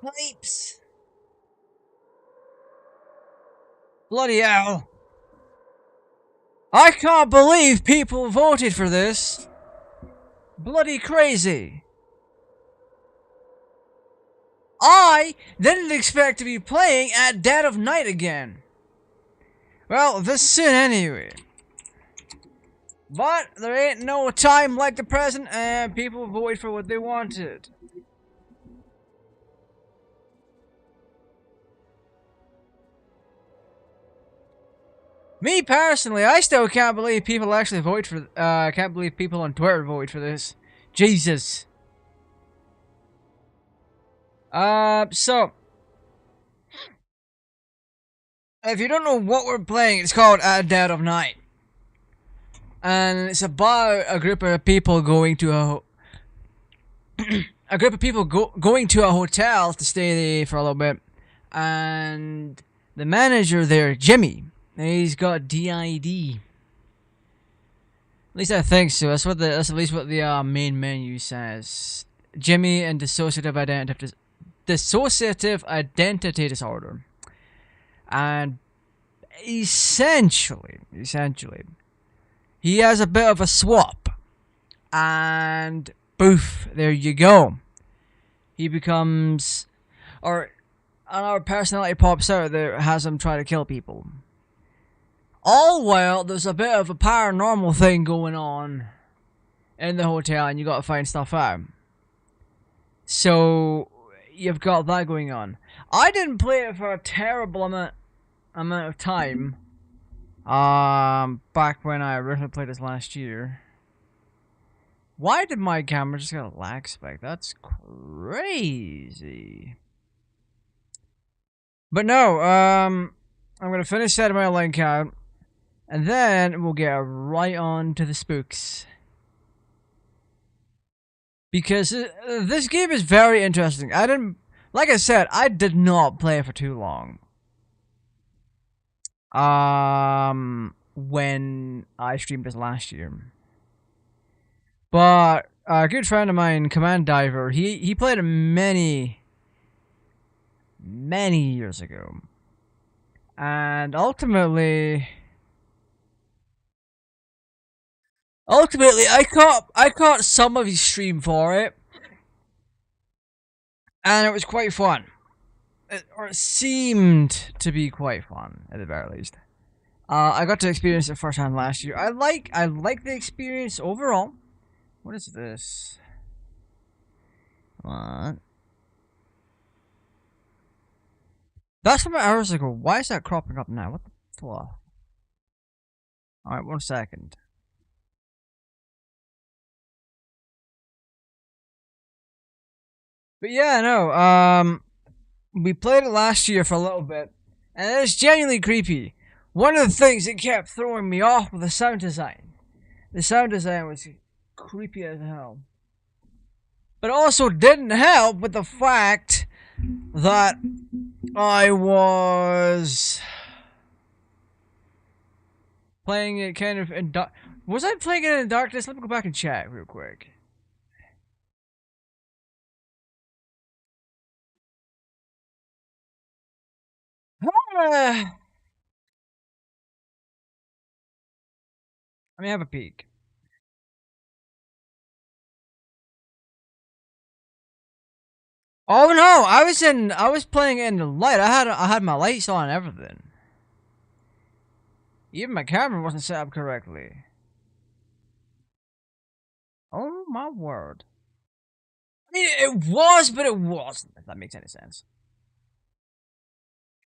Pipes! Bloody hell! I can't believe people voted for this! Bloody crazy! I didn't expect to be playing at dead of night again. Well, this soon anyway. But there ain't no time like the present, and people voted for what they wanted. Me personally, I still can't believe people actually vote for. I can't believe people on Twitter vote for this. Jesus. So if you don't know what we're playing, it's called At Dead of Night, and it's about a group of people going to going to a hotel to stay there for a little bit, and the manager there, Jimmy, he's got DID. At least I think so. That's at least what the main menu says. Jimmy and dissociative identity disorder. And essentially, he has a bit of a swap. And boof, there you go. He becomes, or another personality pops out that has him try to kill people. All while there's a bit of a paranormal thing going on in the hotel, and you gotta find stuff out. So you've got that going on. I didn't play it for a terrible amount of time. Back when I originally played this last year. Why did my camera just get a lag spike? That's crazy. But no, I'm gonna finish setting my link out, and then we'll get right on to the spooks. Because this game is very interesting. Like I said, I did not play it for too long. When I streamed this last year. But a good friend of mine, Command Diver, he played it many years ago. And ultimately I caught some of his stream for it, and it was quite fun. It seemed to be quite fun at the very least. I got to experience it firsthand last year. I like the experience overall. What is this? What? That's from hours ago. Why is that cropping up now? What the fluff? Alright, 1 second. But yeah, no, we played it last year for a little bit, and it's genuinely creepy. One of the things that kept throwing me off was the sound design. The sound design was creepy as hell. But it also didn't help with the fact that I was playing it kind of in was I playing it in darkness? Let me go back and check real quick. Let me have a peek. Oh no, I was playing it in the light. I had my lights on and everything. Even my camera wasn't set up correctly. Oh my word. I mean, it was, but it wasn't, if that makes any sense.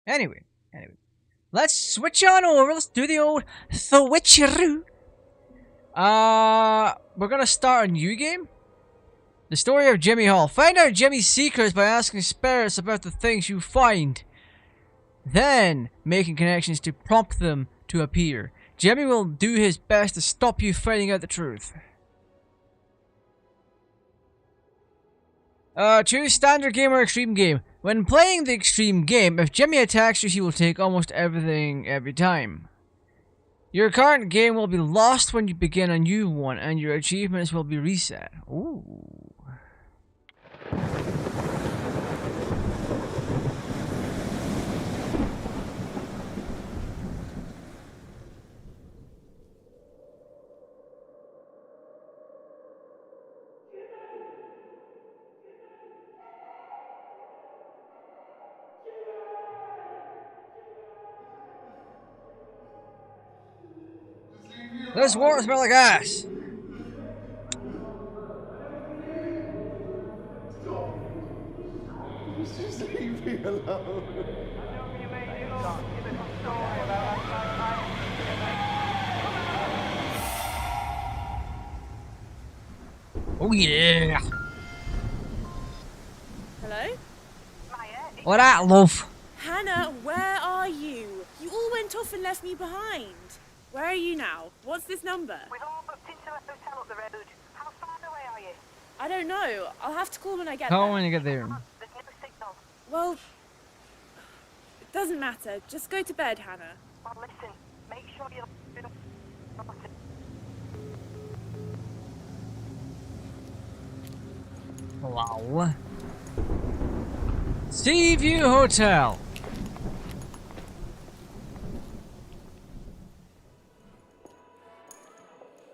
Anyway. Let's switch on over. Let's do the old switcheroo. We're gonna start a new game. The story of Jimmy Hall. Find out Jimmy's secrets by asking spirits about the things you find. Then, making connections to prompt them to appear. Jimmy will do his best to stop you finding out the truth. Choose standard game or extreme game. When playing the extreme game, if Jimmy attacks you, he will take almost everything every time. Your current game will be lost when you begin a new one, and your achievements will be reset. Ooh. This water smells like ass. Just leave me alone. Oh yeah. Hello? What that, love? Hannah, where are you? You all went off and left me behind. Where are you now? What's this number? We've all booked into a hotel up the road. How far away are you? I don't know. I'll have to call when I get Call there. when you get there. There's no signal. Well, it doesn't matter. Just go to bed, Hannah. Well, listen, make sure you're... Wow. Seaview Hotel.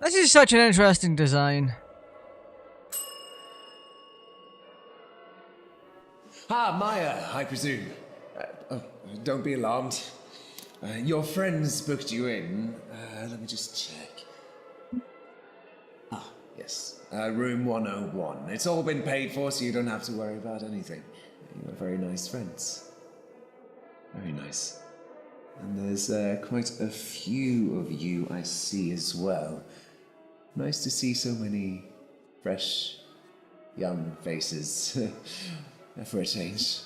This is such an interesting design. Ah, Maya, I presume. Oh, don't be alarmed. Your friends booked you in. Let me just check. Ah, yes. Room 101. It's all been paid for, so you don't have to worry about anything. You are very nice friends. Very nice. And there's quite a few of you I see as well. Nice to see so many fresh, young faces. For a change.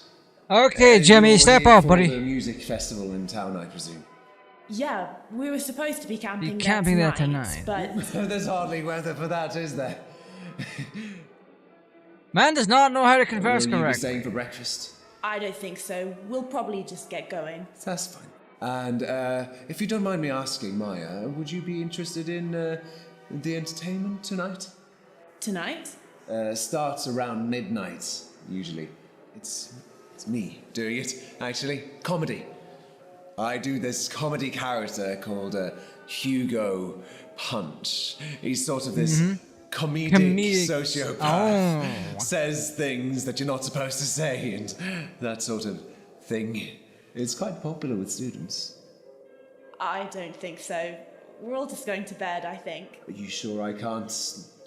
Okay, Jimmy, You're step here up, for buddy. the music festival in town, I presume. Yeah, we were supposed to be camping, there tonight. but There's hardly weather for that, is there? Man does not know how to Will converse you be correctly. staying for breakfast? I don't think so. We'll probably just get going. That's fine. And if you don't mind me asking, Maya, would you be interested in the entertainment tonight? Tonight? Starts around midnight, usually. It's me doing it, actually. Comedy. I do this comedy character called Hugo Punch. He's sort of this comedic sociopath. Says things that you're not supposed to say and that sort of thing. It's quite popular with students. I don't think so. We're all just going to bed, I think. Are you sure I can't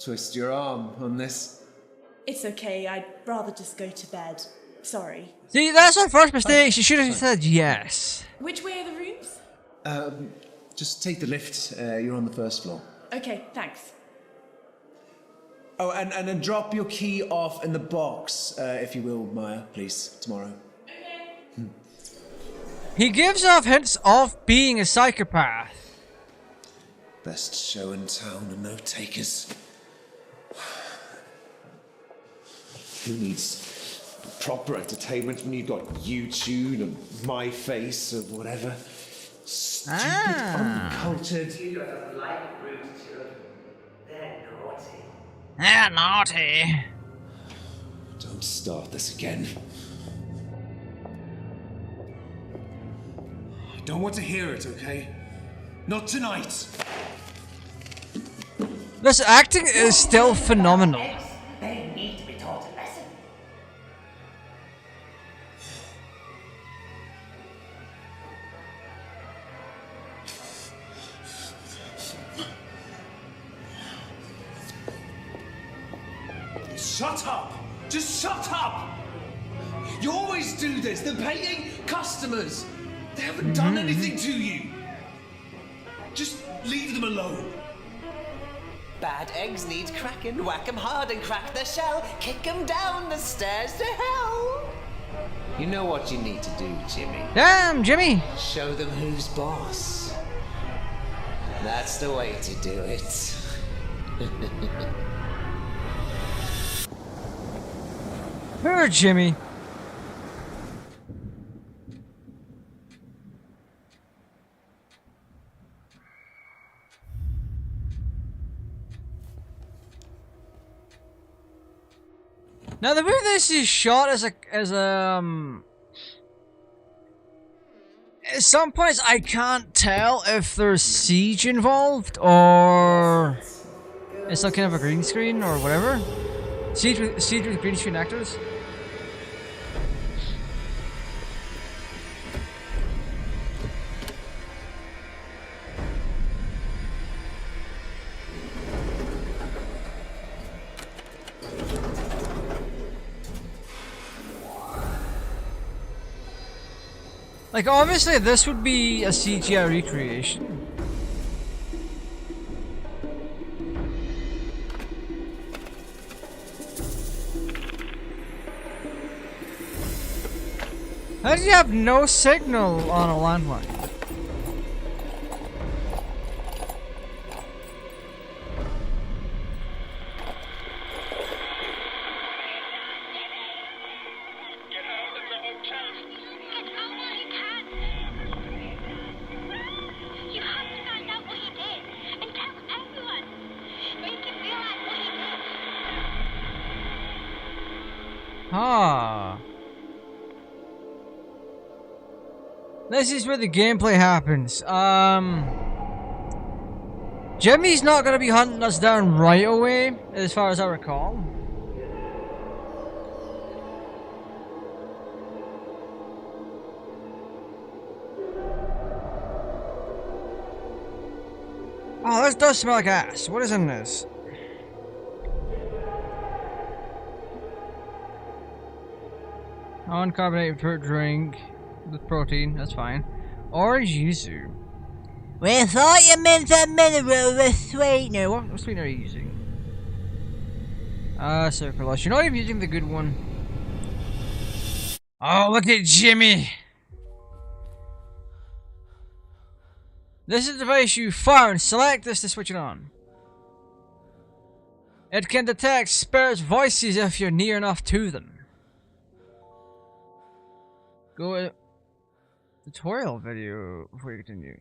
twist your arm on this? It's okay, I'd rather just go to bed. Sorry. See, that's our first mistake. She should have said yes. Which way are the rooms? Just take the lift. You're on the first floor. Okay, thanks. Oh, and then drop your key off in the box, if you will, Maya, please, tomorrow. He gives off hints of being a psychopath. Best show in town and no takers. Who needs proper entertainment when you've got YouTube and My Face or whatever? Stupid, uncultured. You don't like rude children. They're naughty. They're naughty. Don't start this again. I don't want to hear it, okay? Not tonight. This acting is still phenomenal. They need to be taught a lesson. Shut up! Just shut up! You always do this. They're paying customers. They haven't done anything to you. Just leave them alone. Bad eggs need cracking, whack 'em hard and crack their shell, kick 'em down the stairs to hell. You know what you need to do, Jimmy. Damn, Jimmy. Show them who's boss. That's the way to do it. Poor Jimmy. Now the way this is shot as at some points I can't tell if there's siege involved or it's some kind of a green screen or whatever. Siege with green screen actors. Like, obviously, this would be a CGI recreation. How do you have no signal on a landline? Ah. This is where the gameplay happens. Jimmy's not gonna be hunting us down right away, as far as I recall. Oh, this does smell like ass. What is in this? Uncarbonated fruit drink with protein, that's fine. Orange yuzu. We thought you meant a mineral with sweetener. What sweetener are you using? Sucralose. You're not even using the good one. Oh, look at Jimmy! This is the device you found. Select this to switch it on. It can detect spirits' voices if you're near enough to them. Go to tutorial video before you continue.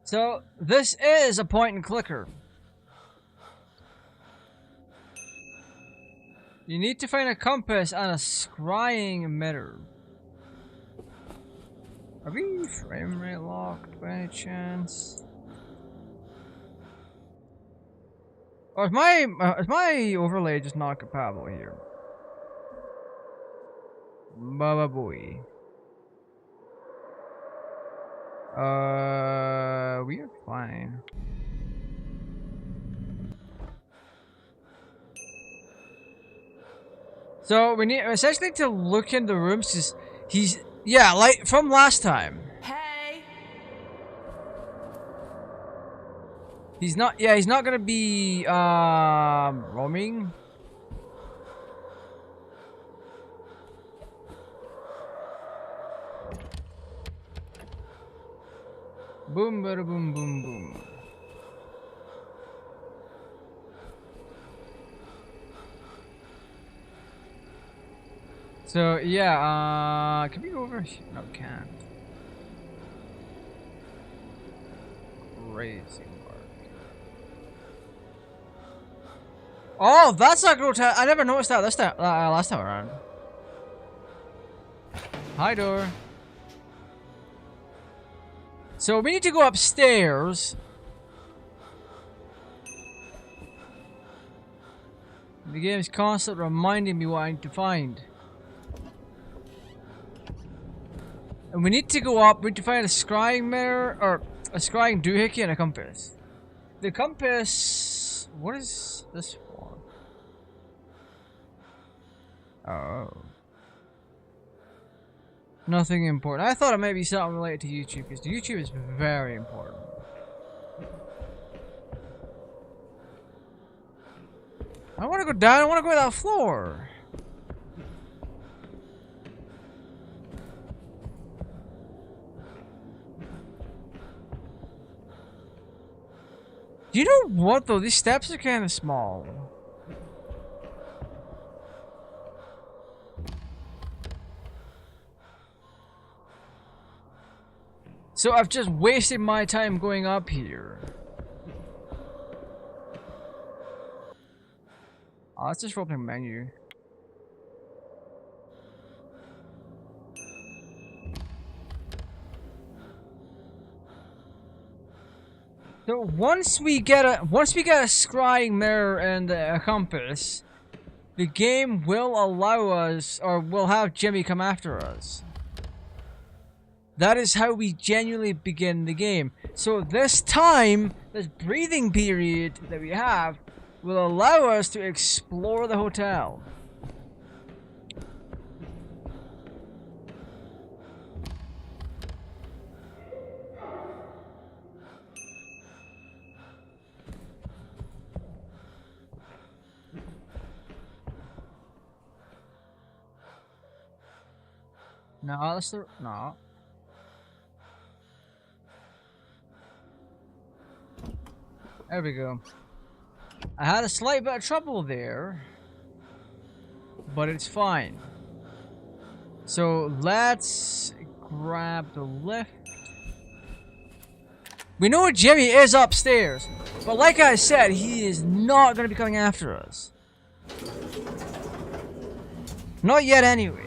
So, this is a point and clicker. You need to find a compass and a scrying mirror. Are we frame rate locked by any chance? Or is my overlay just not compatible here? Baba boy. We are fine. So we need essentially to look in the rooms. He's yeah, like from last time. Hey. He's not. Yeah, he's not gonna be roaming. Boom, bada, boom, boom, boom. So yeah, can we go over? No, we can't. Crazy work. Oh, that's not grotesque. I never noticed that last time around. Hi, door. So we need to go upstairs. The game's constantly reminding me what I need to find. And we need to go up. We need to find a scrying mirror, or a scrying doohickey and a compass. The compass... What is this for? Oh. Nothing important. I thought it might be something related to YouTube, because YouTube is very important. I want to go down. I want to go to that floor. You know what though? These steps are kind of small. So I've just wasted my time going up here. Oh, let's just open a menu. So once we get a scrying mirror and a compass, the game will allow us, or will have Jimmy come after us. That is how we genuinely begin the game. So this time, this breathing period that we have, will allow us to explore the hotel. No, that's the no. There we go. I had a slight bit of trouble there, but it's fine. So let's grab the lift. We know Jimmy is upstairs, but like I said, he is not going to be coming after us. Not yet anyway.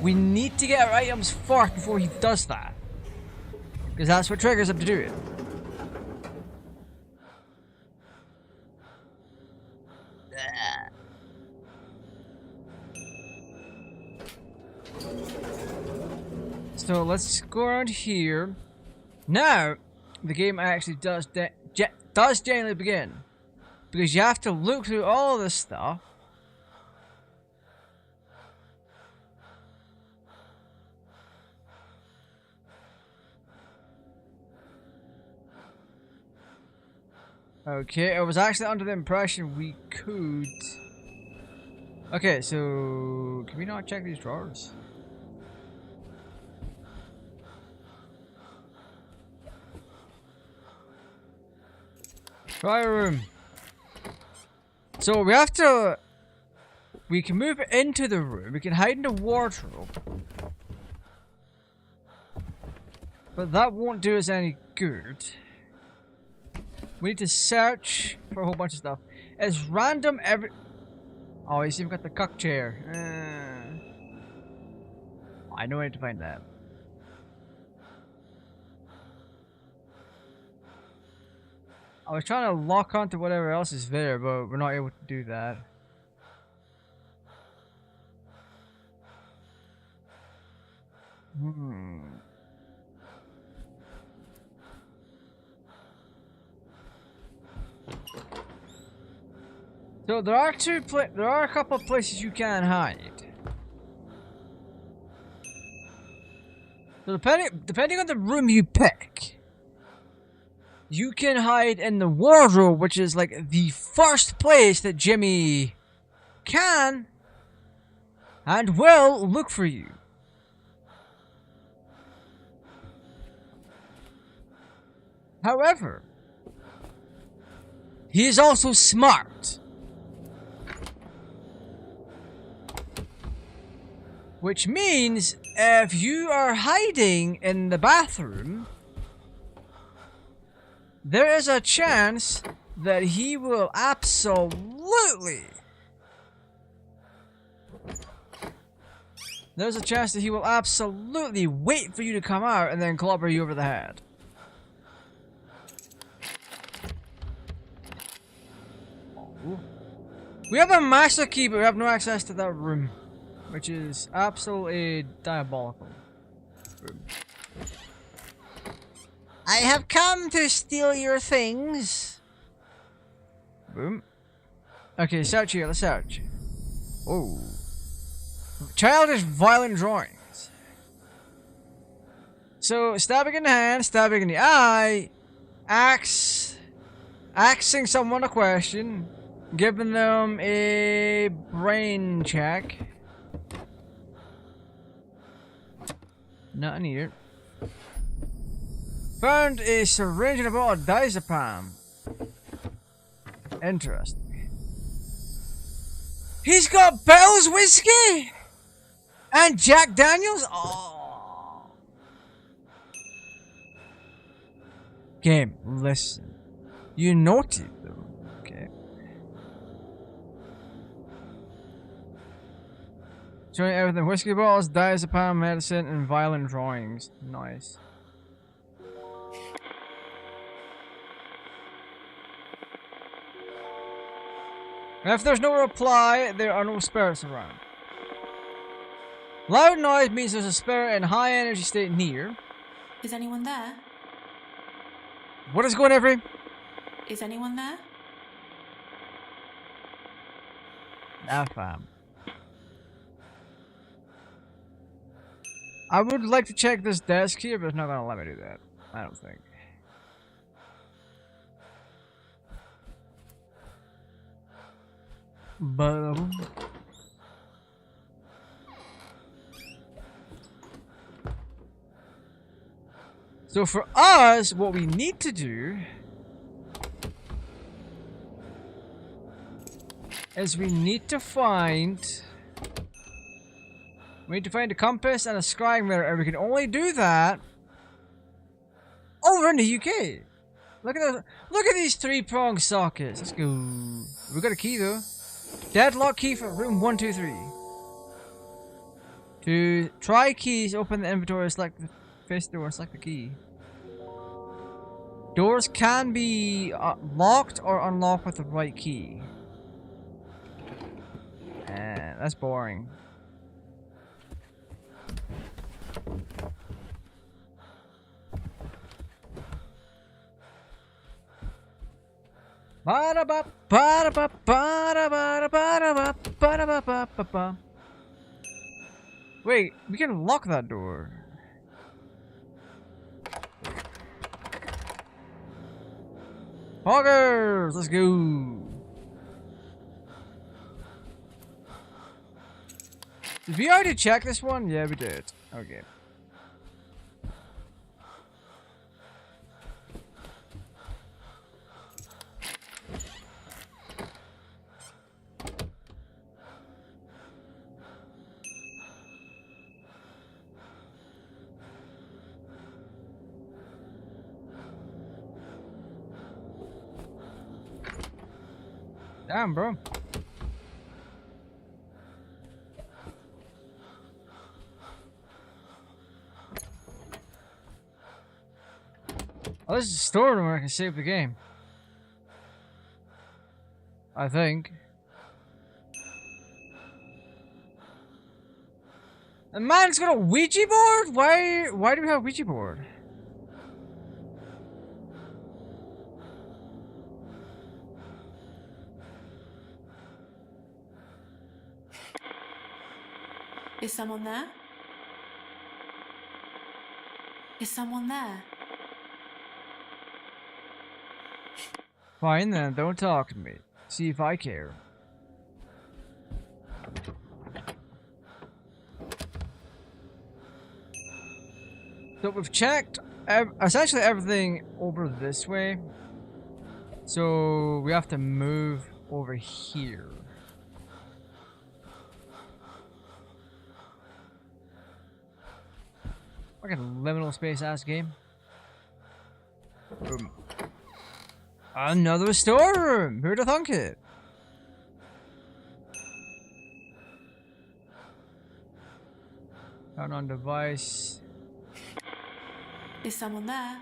We need to get our items first before he does that. Because that's what triggers him to do it. So let's go around here. Now, the game actually does genuinely begin. Because you have to look through all of this stuff. Okay, I was actually under the impression we could... Okay, so... Can we not check these drawers? Try room. So we have to... We can move into the room. We can hide in the wardrobe. But that won't do us any good. We need to search for a whole bunch of stuff. It's random every... Oh, he's even got the cuck chair. I know I need to find that. I was trying to lock onto whatever else is there, but we're not able to do that. So there are a couple of places you can hide. So depending on the room you pick, you can hide in the wardrobe, which is like the first place that Jimmy can and will look for you. However, he is also smart. Which means, if you are hiding in the bathroom, there is a chance that he will absolutely... There's a chance that he will absolutely wait for you to come out and then clobber you over the head. We have a master key, but we have no access to that room. Which is absolutely diabolical. Boom. I have come to steal your things. Boom. Okay, search here. Let's search. Oh. Childish violent drawings. So, stabbing in the hand, stabbing in the eye, asking someone a question, giving them a brain check. Nothing here. Found a syringe and a bottle of diazepam. Interesting. He's got Bell's whiskey and Jack Daniels. Oh. Game, listen. You noted them, okay? Showing everything: whiskey bottles, diazepam, medicine, and violent drawings. Nice. And if there's no reply, there are no spirits around. Loud noise means there's a spirit in high energy state near. Is anyone there? What is going every? Is anyone there? Nah, fam. I would like to check this desk here, but it's not gonna let me do that. I don't think. But So for us, what we need to do is we need to find a compass and a scrying mirror, and we can only do that over in the UK. Look at these 3-prong sockets. Let's go. We got a key though. Deadlock key for room 123. To try keys, open the inventory, select the face door, select the key. Doors can be locked or unlocked with the right key. That's boring. Wait, we can lock that door. Hoggers, let's go. Did we already check this one? Yeah, we did. Okay. Damn, bro. Oh, this is a store room where I can save the game. I think. And man, it's got a Ouija board? Why do we have a Ouija board? Is someone there? Is someone there? Fine then, don't talk to me. See if I care. So we've checked essentially everything over this way. So we have to move over here. Fucking liminal space ass game. Boom. Another storeroom! Who'd have thunk it? Turn on device. Is someone there?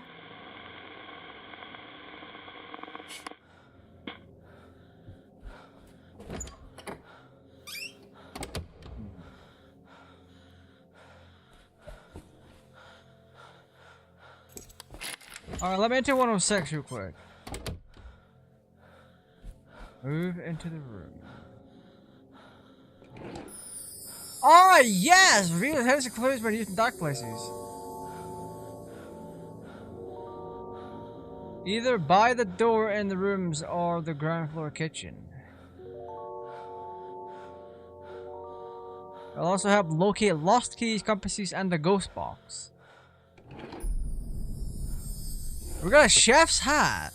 Alright, let me enter 106 real quick. Move into the room. Oh yes! Reveal heads are closed by using dark places. Either by the door in the rooms or the ground floor kitchen. I'll also have locate lost keys, compasses, and the ghost box. We got a chef's hat.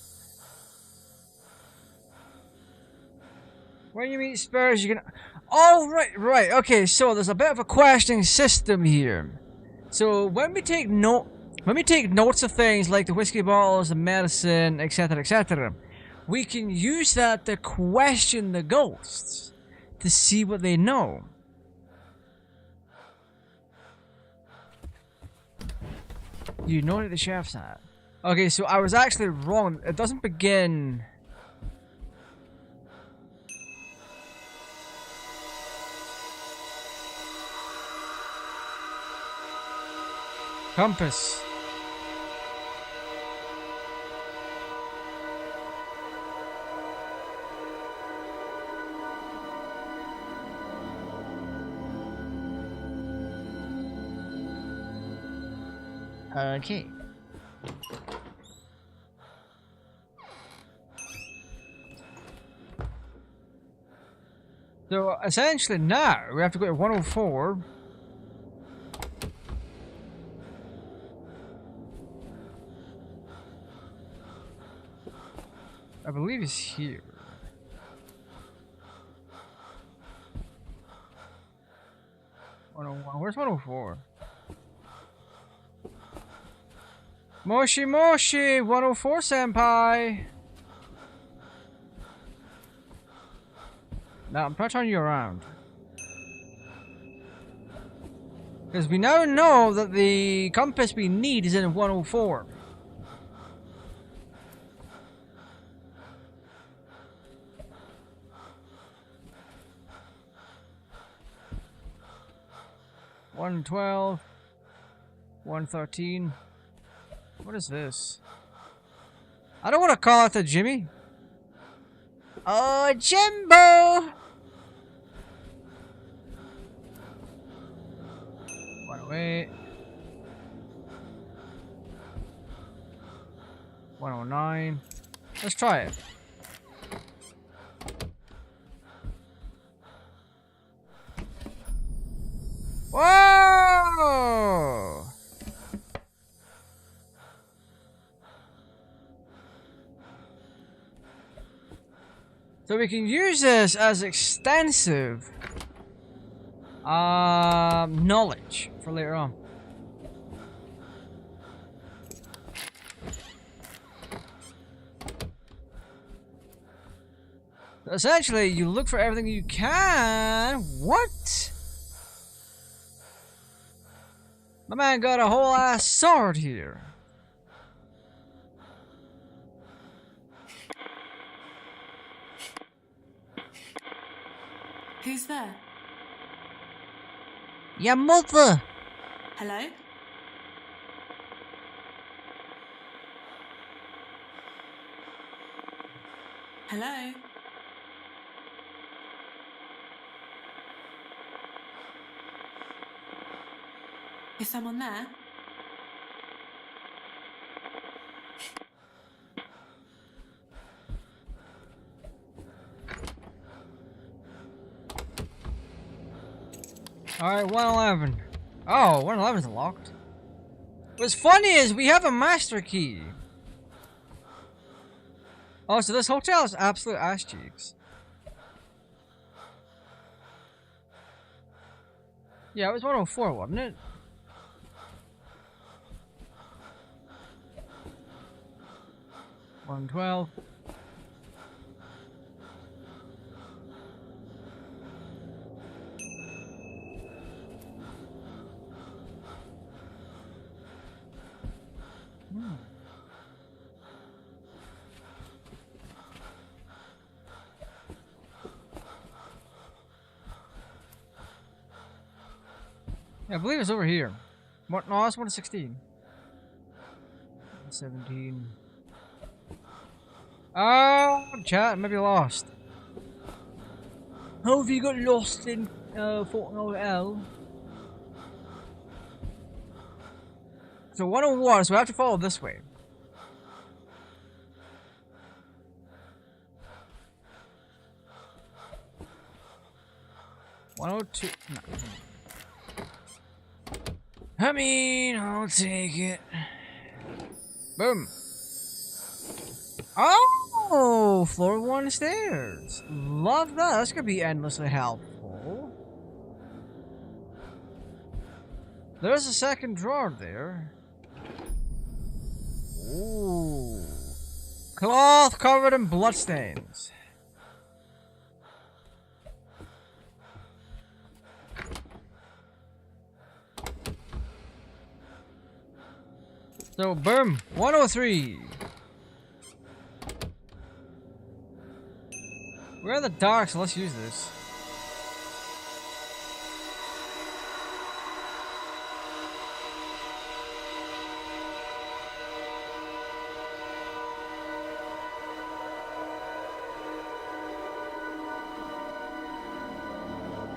When you meet Spurs, you can. Oh right. Okay, so there's a bit of a questioning system here. So when we take notes of things like the whiskey bottles, the medicine, etc., we can use that to question the ghosts to see what they know. You know the chef's hat. Okay, so I was actually wrong. It doesn't begin. Compass. Okay. So essentially now we have to go to 104. I believe it's here. Where's 104? Moshi Moshi! 104 senpai! Now I'm trying to turn you around. Because we now know that the compass we need is in 104. $112, 113. What is this? I don't want to call it a Jimmy. Oh, Jimbo! 108. 109. Let's try it. Whoa! So we can use this as extensive knowledge for later on. Essentially, you look for everything you can. What? My man got a whole ass sword here. Who's there? Your mother. Hello? Hello? Is someone there? Alright, 111. Oh, 111's locked. What's funny is we have a master key. Oh, so this hotel is absolute ass cheeks. Yeah, it was 104, wasn't it? $112. Yeah, I believe it's over here. What? No, it's 116. 17. Oh, chat, maybe lost. How have you got lost in Fortnite L? So 101, so we have to follow this way. $102. No. I mean, I'll take it. Boom. Oh, floor 1 stairs. Love that. That's gonna be endlessly helpful. There's a second drawer there. Ooh. Cloth covered in bloodstains. So, boom. 103. We're in the dark, so let's use this.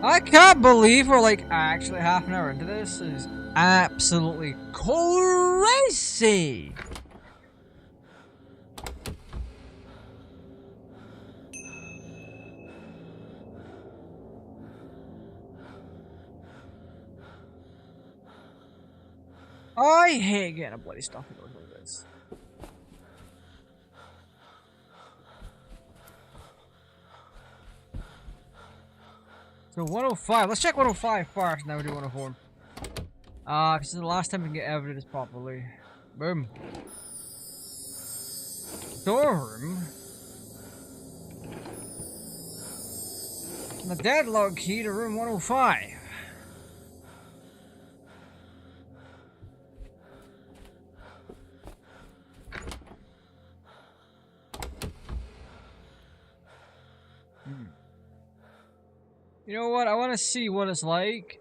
I can't believe we're like actually half an hour into this. This is absolutely crazy. I hate getting a bloody stuff in like this. So 105. Let's check 105 first, and then we do 104. Because this is the last time we can get evidence properly. Boom. Storeroom. And the deadlock key to room 105. You know what? I want to see what it's like.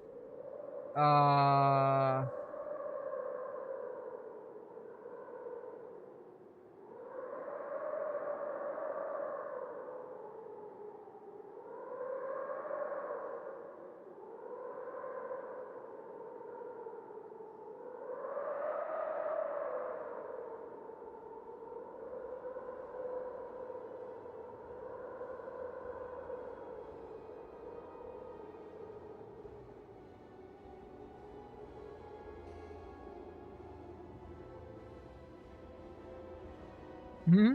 Hmm?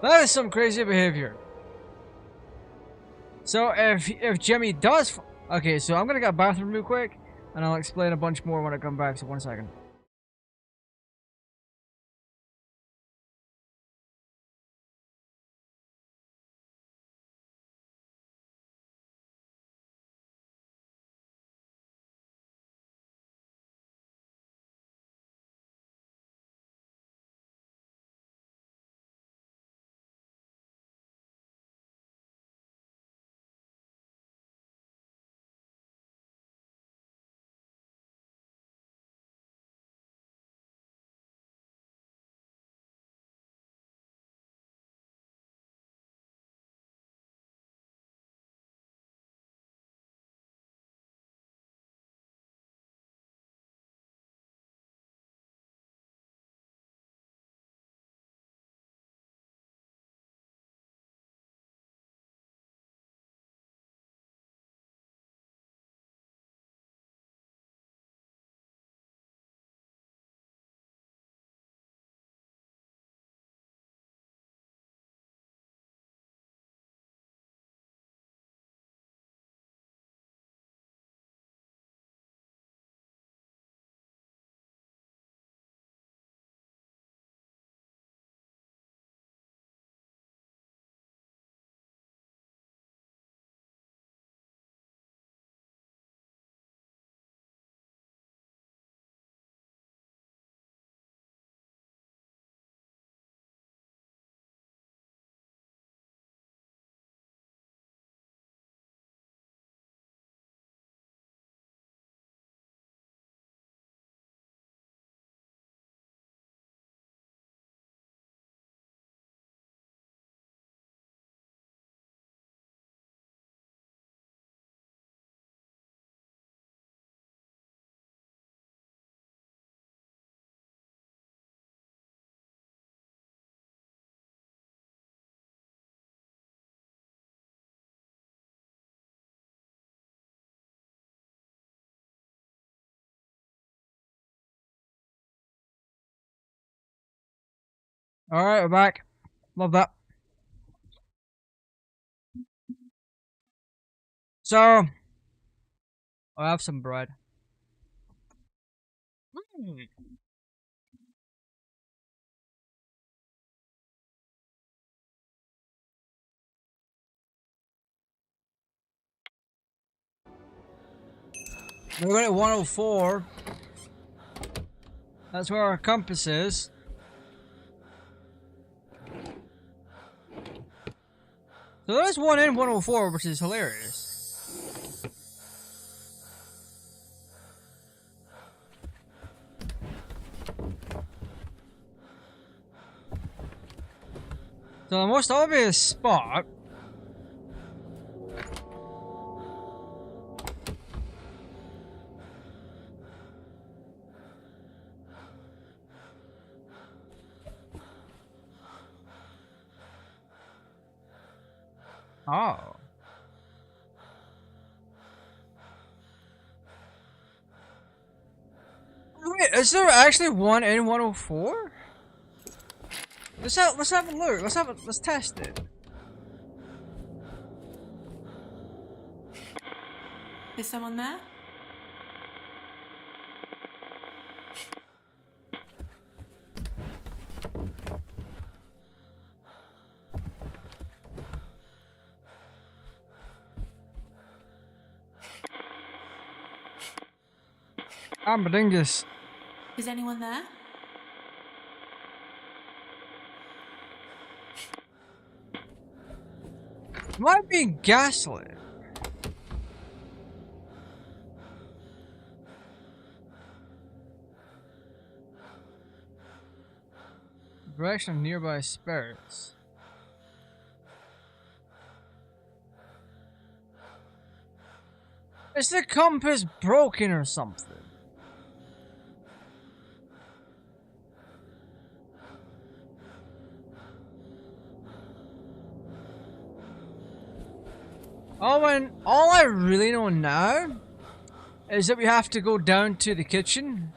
That is some crazy behavior. So if Jimmy does, okay, so I'm gonna get a bathroom real quick, and I'll explain a bunch more when I come back. So 1 second. All right, we're back. Love that. So I have some bread. We're going at 104. That's where our compass is. So there's one in 104, which is hilarious. So the most obvious spot oh. Wait, is there actually one in 104? Let's have a look. Let's test it. Is someone there? Amber dingus. Is anyone there? Might be gaslit. Direction of nearby spirits. Is the compass broken or something? Oh, and all I really know now is that we have to go down to the kitchen.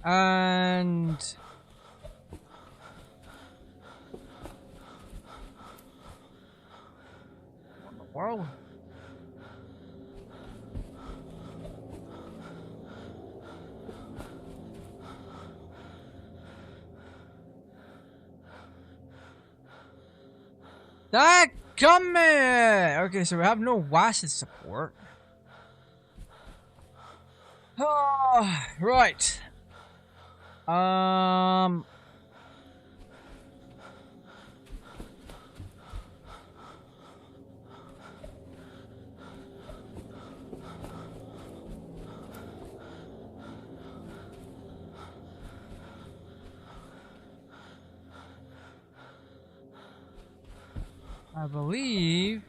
And what in the world? That come here! Okay, so we have no WASD support. Oh, right. I believe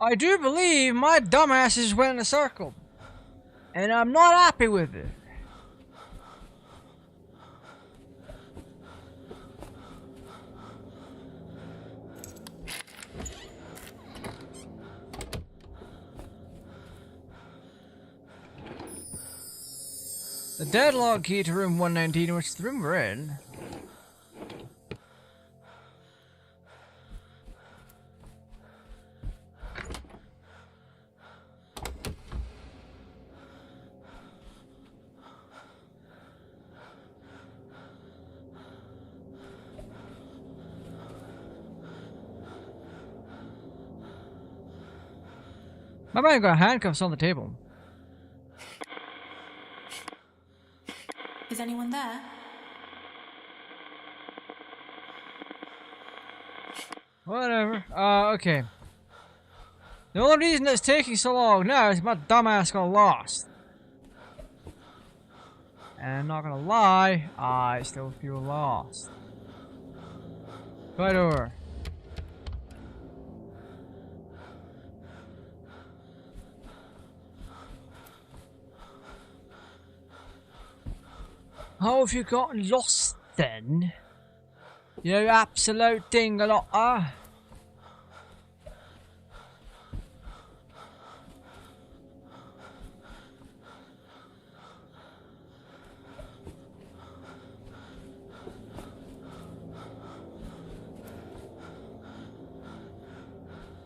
I do believe my dumbass is went in a circle, and I'm not happy with it. The deadlock key to room 119, which is the room we're in. My man got handcuffs on the table. Is anyone there? Whatever. Okay. The only reason it's taking so long now is my dumbass got lost. And I'm not gonna lie, I still feel lost. Right over. How have you gotten lost then? You absolute dingalotter.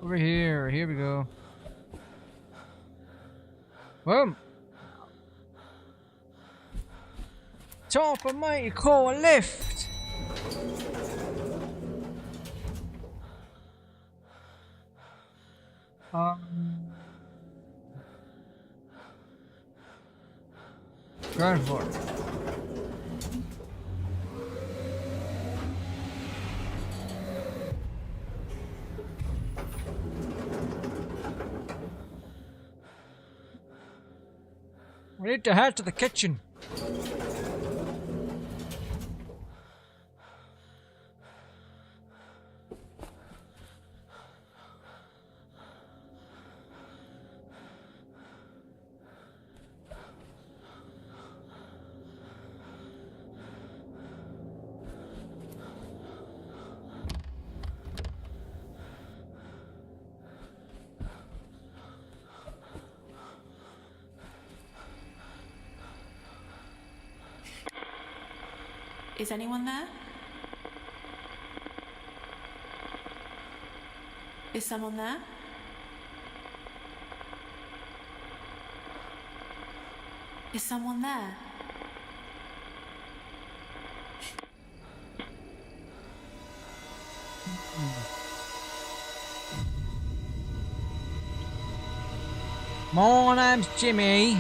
Over here we go. Boom. Top of mighty core lift. Ground floor. We need to head to the kitchen. Is anyone there? Is someone there? Is someone there? My name's Jimmy.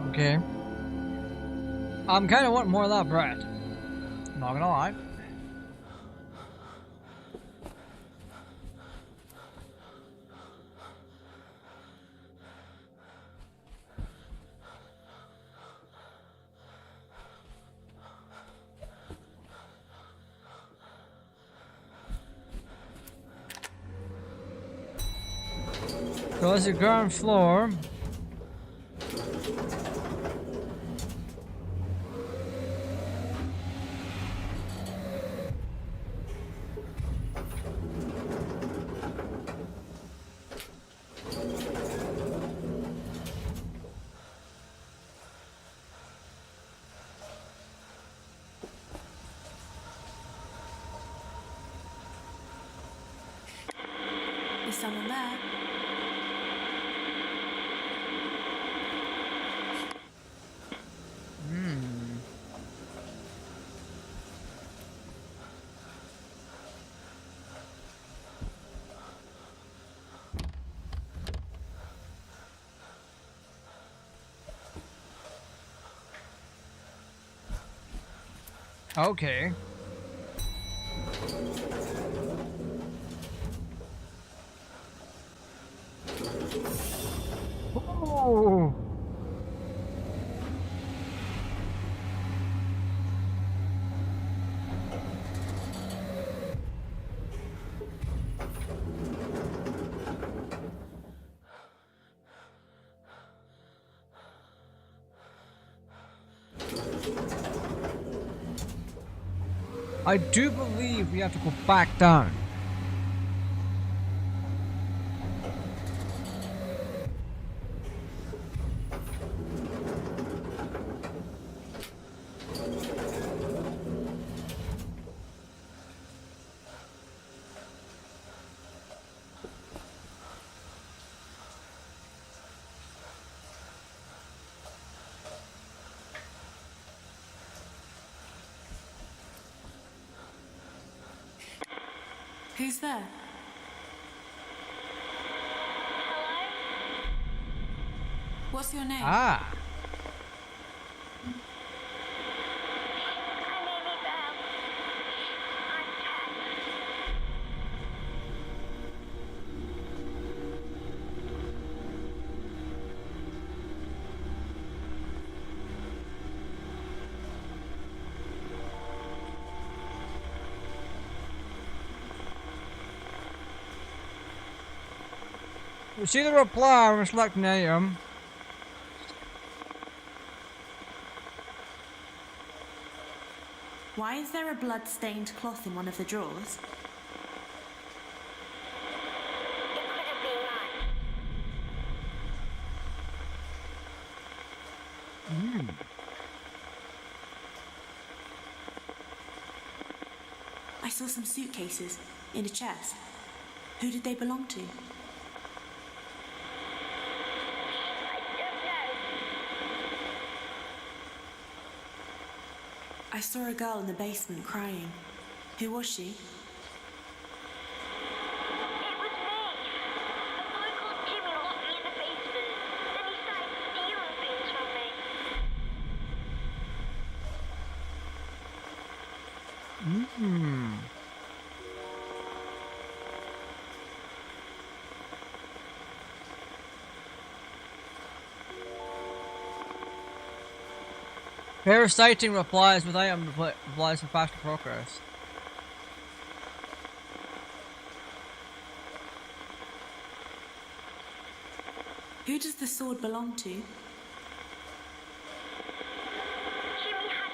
Okay. I'm kind of wanting more of that bread. Not gonna lie. So that's the ground floor. Is someone there? Okay. Oh. I do believe we have to go back down. Who's there? What's your name? Ah. You see the reply when selecting item. Why is there a blood-stained cloth in one of the drawers? I saw some suitcases in a chest. Who did they belong to? I saw a girl in the basement crying. Who was she? It was me. A boy called Jimmy locked me in the basement. Then he started stealing things from me. Parasiting replies with item replies for faster progress. Who does the sword belong to? Jimmy had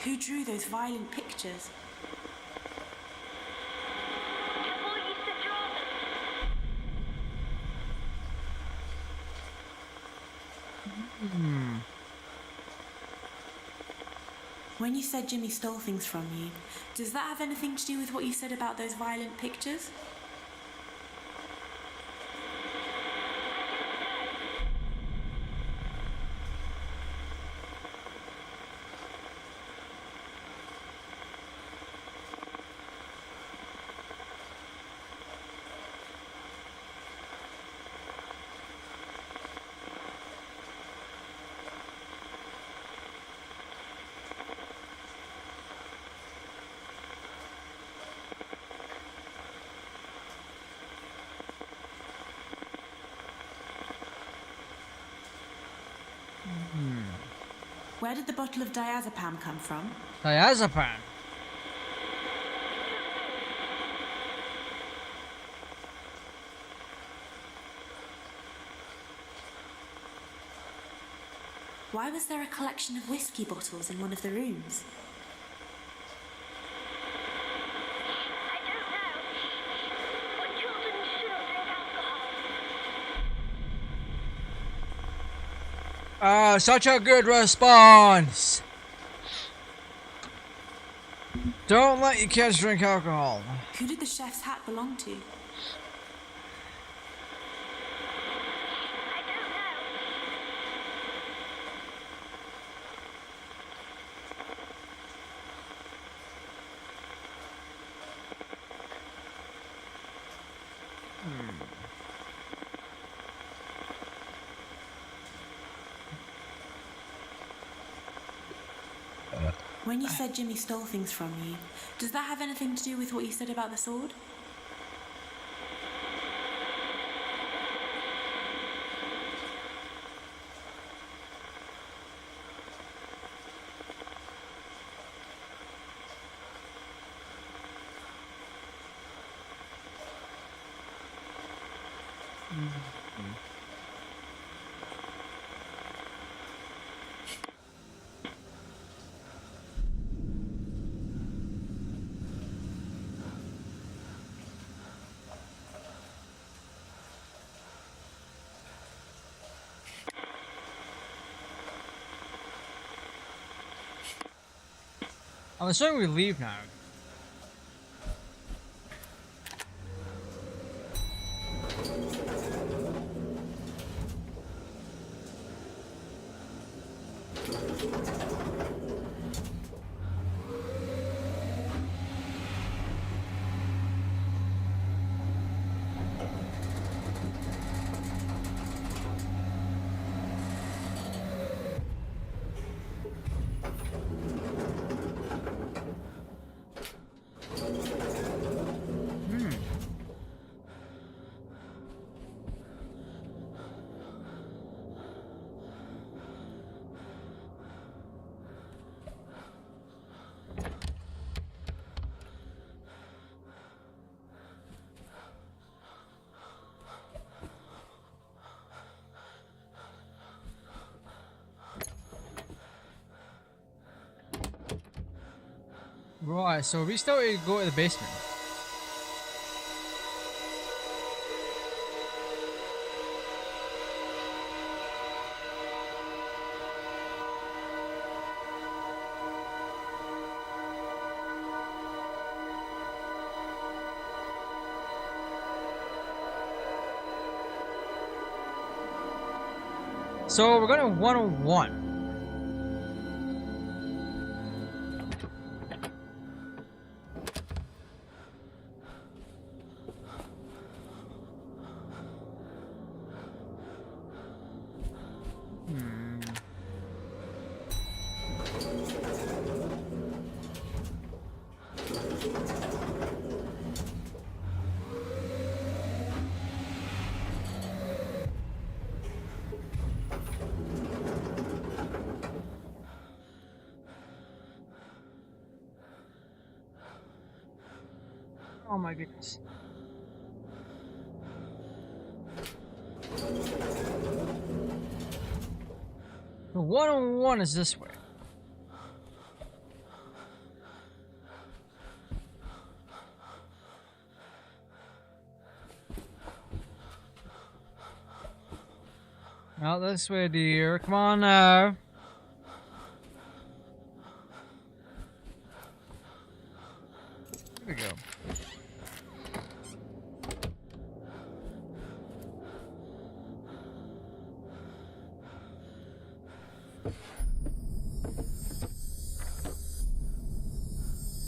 Who drew those violent pictures? The boy used to draw them. When you said Jimmy stole things from you, does that have anything to do with what you said about those violent pictures? Where did the bottle of diazepam come from? Diazepam. Why was there a collection of whiskey bottles in one of the rooms? I don't know. But children shouldn't drink alcohol. Such a good response. Don't let your kids drink alcohol. Who did the chef's hat belong to? I don't know. When you said Jimmy stole things from you, does that have anything to do with what you said about the sword? I'm assuming we leave now. Right, so we still need to go to the basement. So we're going to 101. Oh my goodness. The 101 is this way. Out this way, dear. Come on now. Here we go.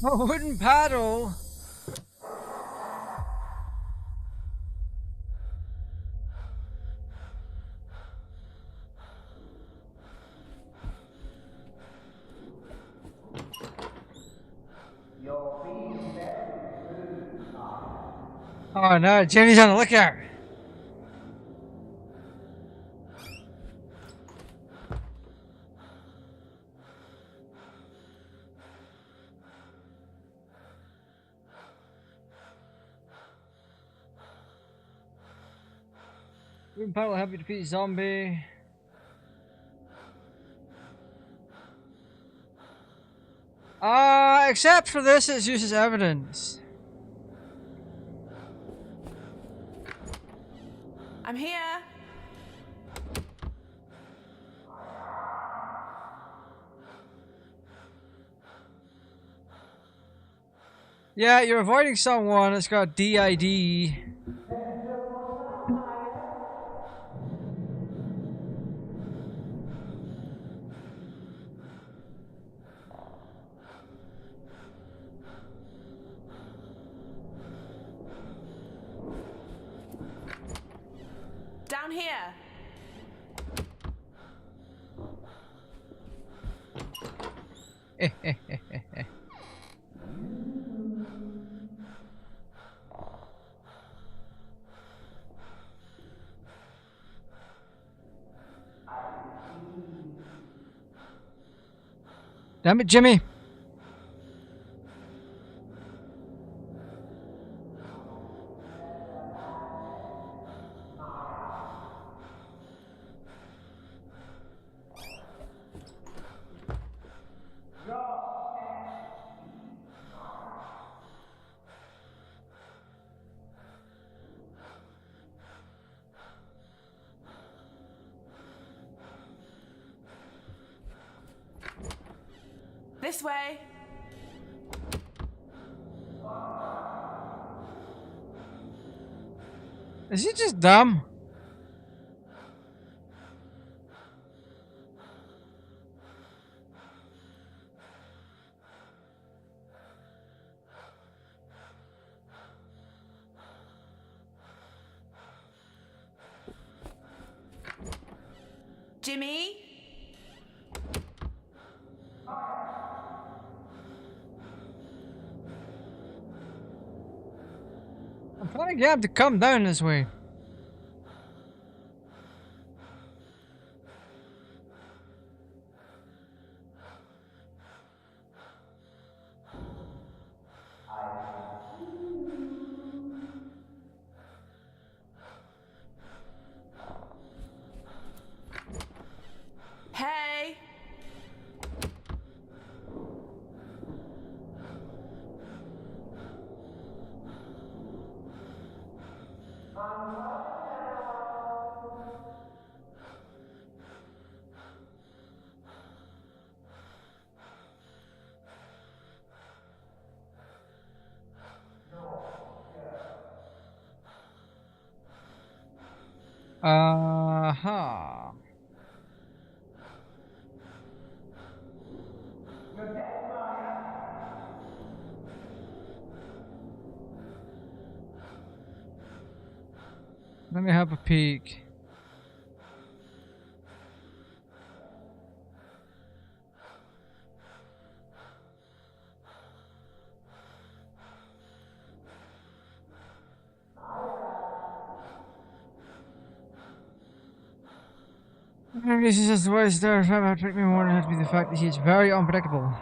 A wooden paddle. Oh no, Jimmy's on the lookout. Wooden paddle help you defeat zombie. Except for this, it's used as evidence. I'm here. Yeah, you're avoiding someone that's got DID. Down here. Damn it, Jimmy. This way. Is he just dumb? Jimmy? I'm trying to get him to come down this way. Hey! Uh-huh. Let me have a peek. This is just the way Star Trek me more than has to be the fact that he is very unpredictable.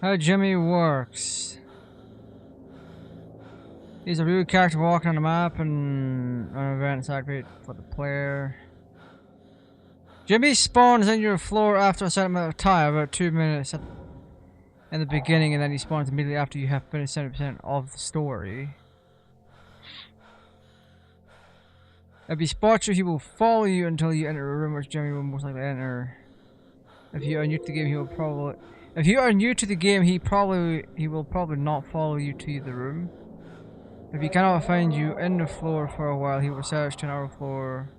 How Jimmy works. He's a real character walking on the map and an event is activate for the player. Jimmy spawns in your floor after a certain amount of time, about 2 minutes in the beginning, and then he spawns immediately after you have finished 70% of the story. If he spots you, he will follow you until you enter a room which Jimmy will most likely enter. If you are new to the game, he will probably. If you are new to the game, he will probably not follow you to the room. If he cannot find you in the floor for a while, he will search to another floor.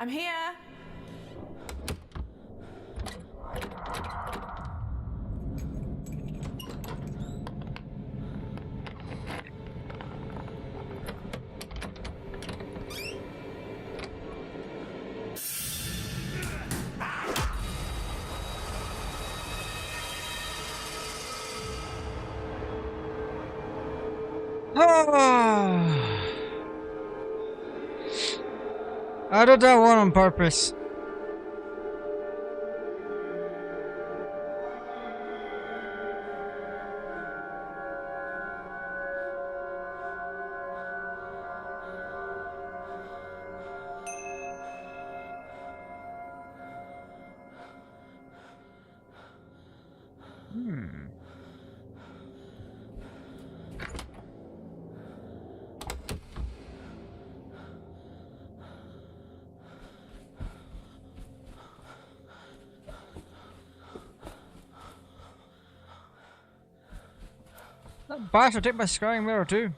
I'm here. I did that one on purpose. That bastard took my scrying mirror too.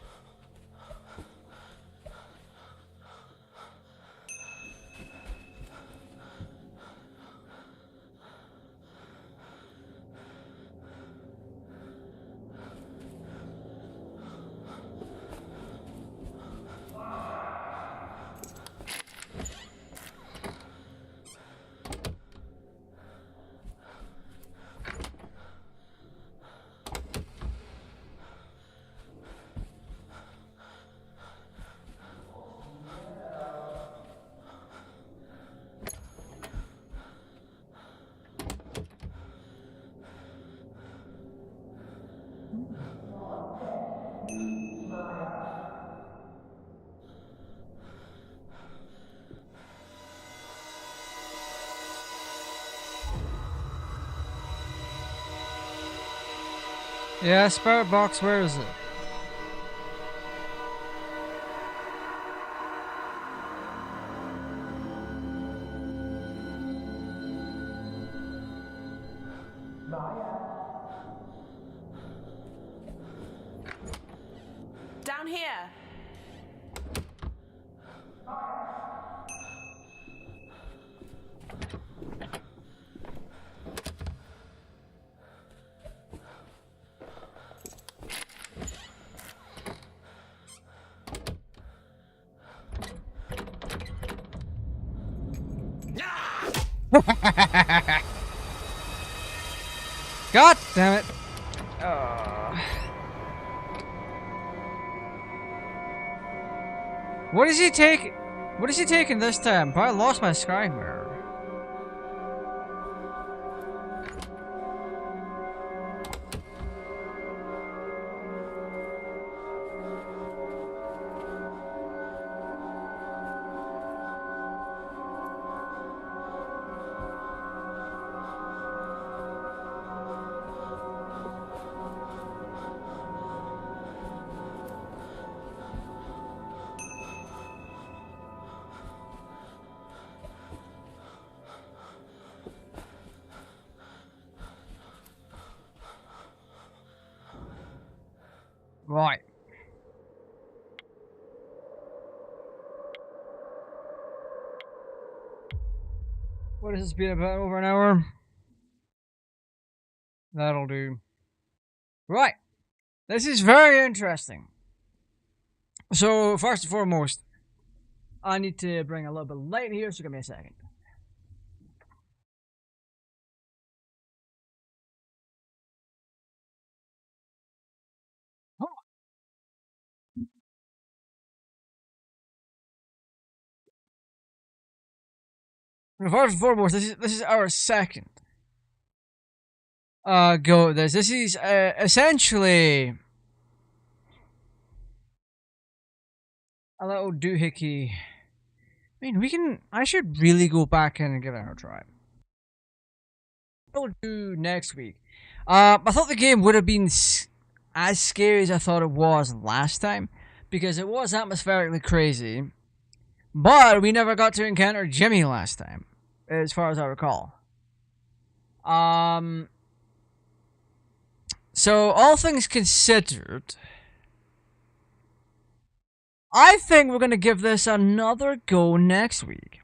Yeah, spirit box, where is it? Down here. God damn it! What is he taking? What is he taking this time? Probably lost my scrying mirror. Right. What has this been about? Over an hour? That'll do. Right. This is very interesting. So, first and foremost, I need to bring a little bit of light in here, so give me a second. First and foremost, this is our second go at this. This is essentially a little doohickey. I mean, I should really go back in and give it a try. We'll do next week. I thought the game would have been as scary as I thought it was last time, because it was atmospherically crazy, but we never got to encounter Jimmy last time, as far as I recall. So, all things considered, I think we're going to give this another go next week.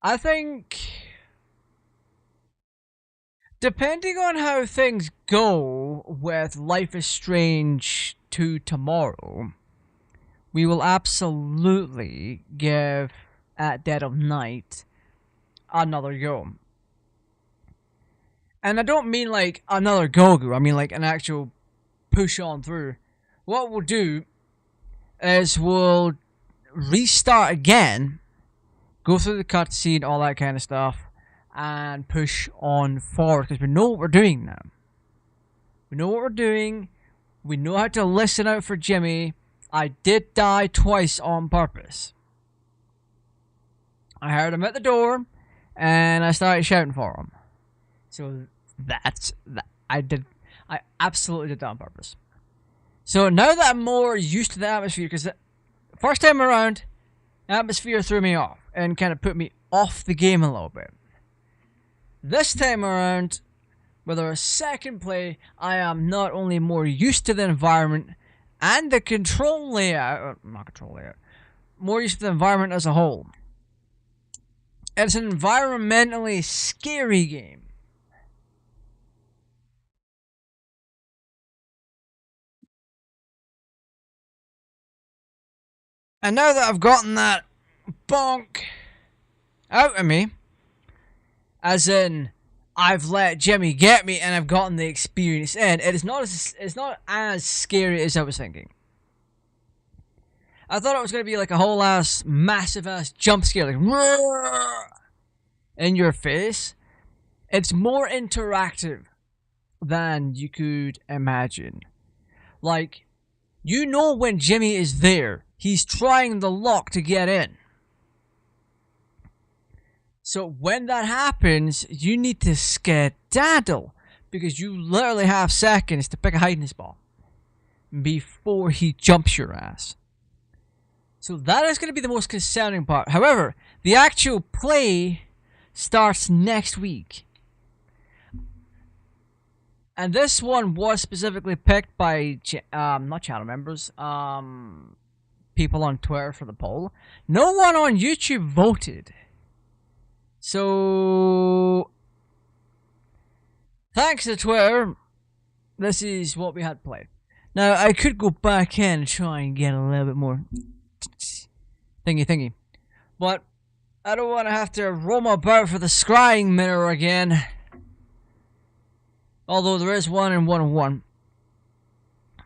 I think, depending on how things go with Life is Strange 2 tomorrow, we will absolutely give At Dead of Night another go. And I don't mean like another go-go, I mean like an actual push on through. What we'll do is we'll restart again, go through the cutscene, all that kind of stuff, and push on forward, because we know what we're doing now. We know what we're doing, we know how to listen out for Jimmy. I did die twice on purpose. I heard him at the door, and I started shouting for him. So that's that. I absolutely did that on purpose. So now that I'm more used to the atmosphere, because the first time around, atmosphere threw me off and kind of put me off the game a little bit. This time around, with our second play, I am not only more used to the environment and the control layout, not control layout, more used to the environment as a whole. It's an environmentally scary game. And now that I've gotten that bonk out of me, as in I've let Jimmy get me and I've gotten the experience in, it's not as scary as I was thinking. I thought it was going to be like a whole ass massive ass jump scare, like roar, in your face. It's more interactive than you could imagine. Like, you know when Jimmy is there, he's trying the lock to get in. So when that happens, you need to skedaddle, because you literally have seconds to pick a hiding spot before he jumps your ass. So that is going to be the most concerning part. However, the actual play starts next week. And this one was specifically picked by, not channel members, people on Twitter for the poll. No one on YouTube voted. So, thanks to Twitter, this is what we had played. Now, I could go back in and try and get a little bit more thingy. But, I don't want to have to roam about for the scrying mirror again. Although there is one in 101.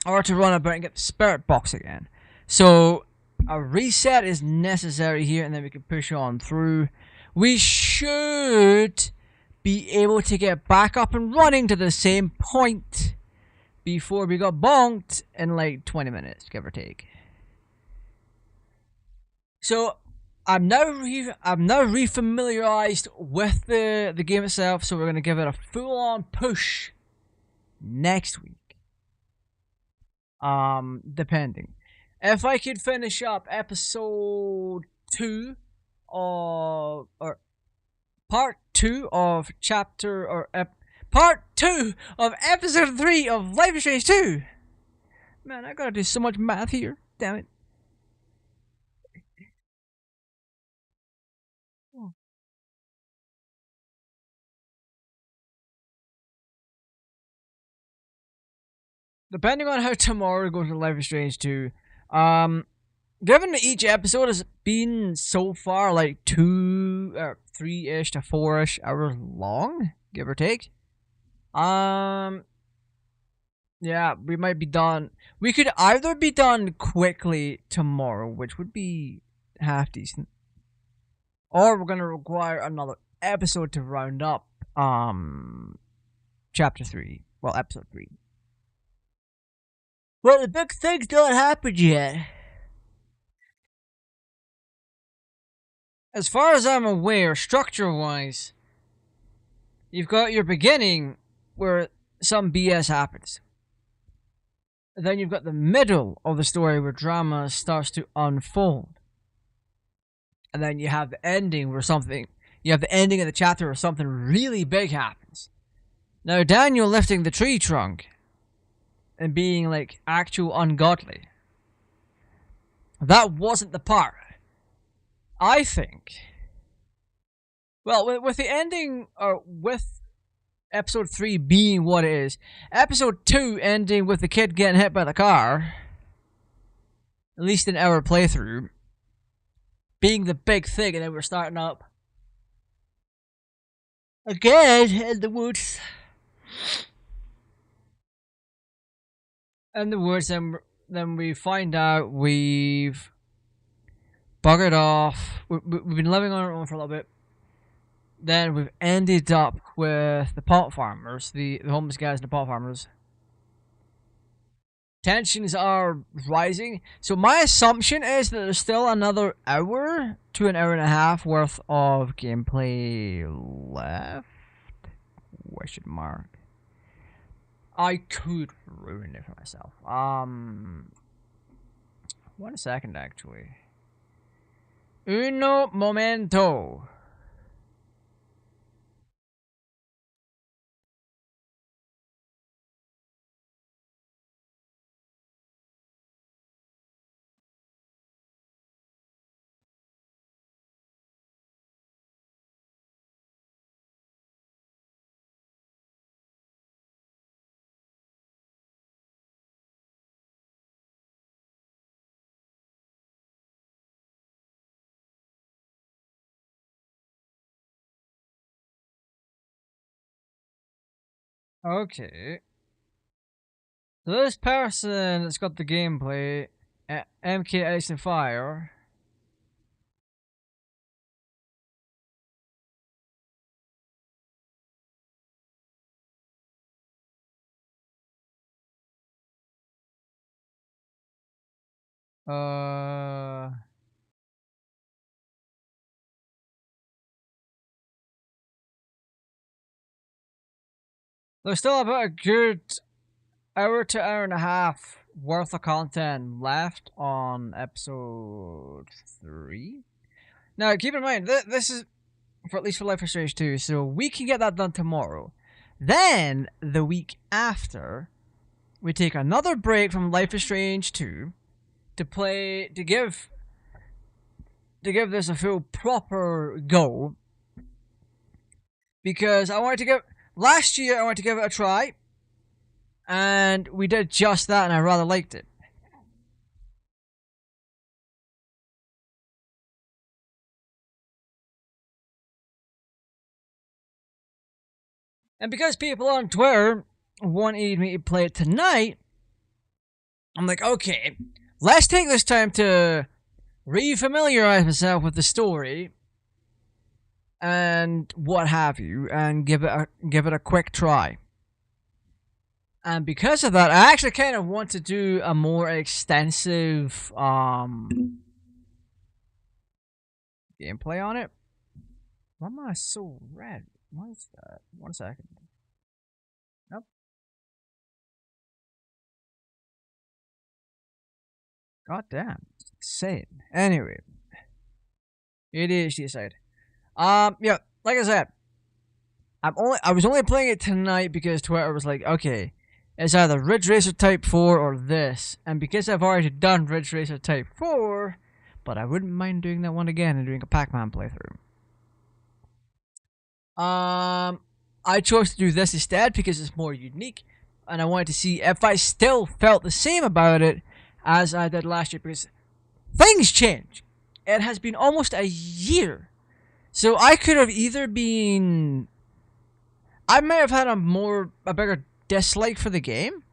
Or to run about and get the spirit box again. So, a reset is necessary here, and then we can push on through. We should be able to get back up and running to the same point before we got bonked in like 20 minutes, give or take. So I'm now refamiliarized with the game itself, so we're gonna give it a full-on push next week. Depending. If I could finish up episode 2 or part 2 of part 2 of episode 3 of Life is Strange 2. Man, I gotta do so much math here. Damn it. Depending on how tomorrow goes with Life is Strange 2, given that each episode has been so far like 3-ish to 4-ish hours long, give or take. Yeah, we might be done. We could either be done quickly tomorrow, which would be half decent, or we're gonna require another episode to round up chapter 3. Well, episode 3. Well, the big thing's not happened yet. As far as I'm aware, structure-wise, you've got your beginning where some BS happens. Then you've got the middle of the story where drama starts to unfold. And then you have the ending where you have the ending of the chapter where something really big happens. Now, Daniel lifting the tree trunk and being like actual ungodly, that wasn't the part. I think, well, with the ending, or with episode 3 being what it is, episode 2 ending with the kid getting hit by the car, at least in our playthrough, being the big thing, and then we're starting up again in the woods. In the woods, and then we find out we've buggered off. We've been living on our own for a little bit. Then we've ended up with the pot farmers, the homeless guys and the pot farmers. Tensions are rising. So my assumption is that there's still another hour to an hour and a half worth of gameplay left? Question mark. I could ruin it for myself. 1 second actually. Uno momento. Okay. So this person that's got the gameplay, MK Ice and Fire. There's still about a good hour to hour and a half worth of content left on episode 3. Now, keep in mind, this is for at least for Life is Strange 2, so we can get that done tomorrow. Then, the week after, we take another break from Life is Strange 2 to give this a full proper go. Because last year I wanted to give it a try, and we did just that, and I rather liked it. And because people on Twitter wanted me to play it tonight, I'm like, okay, let's take this time to re-familiarize myself with the story and what have you, and give it a quick try. And because of that, I actually kind of want to do a more extensive gameplay on it. Why am I so red? What is that? 1 second. Nope. God damn. It's insane. Anyway. ADHD aside. Yeah, like I said, I was only playing it tonight because Twitter was like, okay, it's either Ridge Racer Type 4 or this. And because I've already done Ridge Racer Type 4, but I wouldn't mind doing that one again and doing a Pac-Man playthrough. I chose to do this instead because it's more unique, and I wanted to see if I still felt the same about it as I did last year, because things change. It has been almost a year. So I could have either been... I may have had a bigger dislike for the game.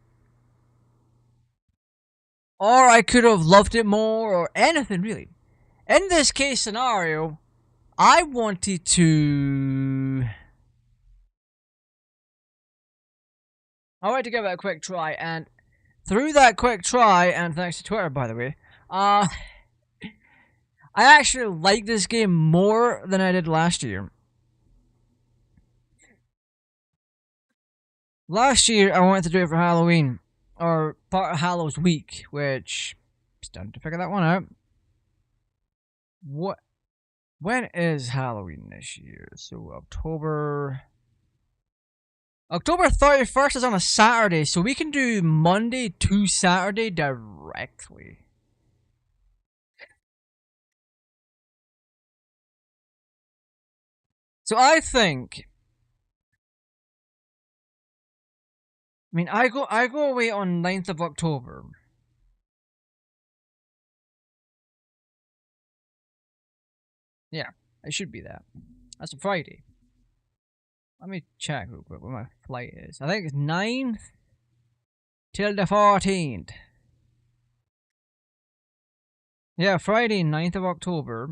Or I could have loved it more, or anything really. In this case scenario, I wanted to give it a quick try, and through that quick try, and thanks to Twitter by the way, I actually like this game more than I did last year. Last year I wanted to do it for Halloween, or part of Hallows Week, which I'm starting to figure that one out. When is Halloween this year? So October 31st is on a Saturday, so we can do Monday to Saturday directly. So I think, I go away on 9th of October. Yeah, it should be that. That's a Friday. Let me check real quick what my flight is. I think it's 9th till the 14th. Yeah, Friday, 9th of October.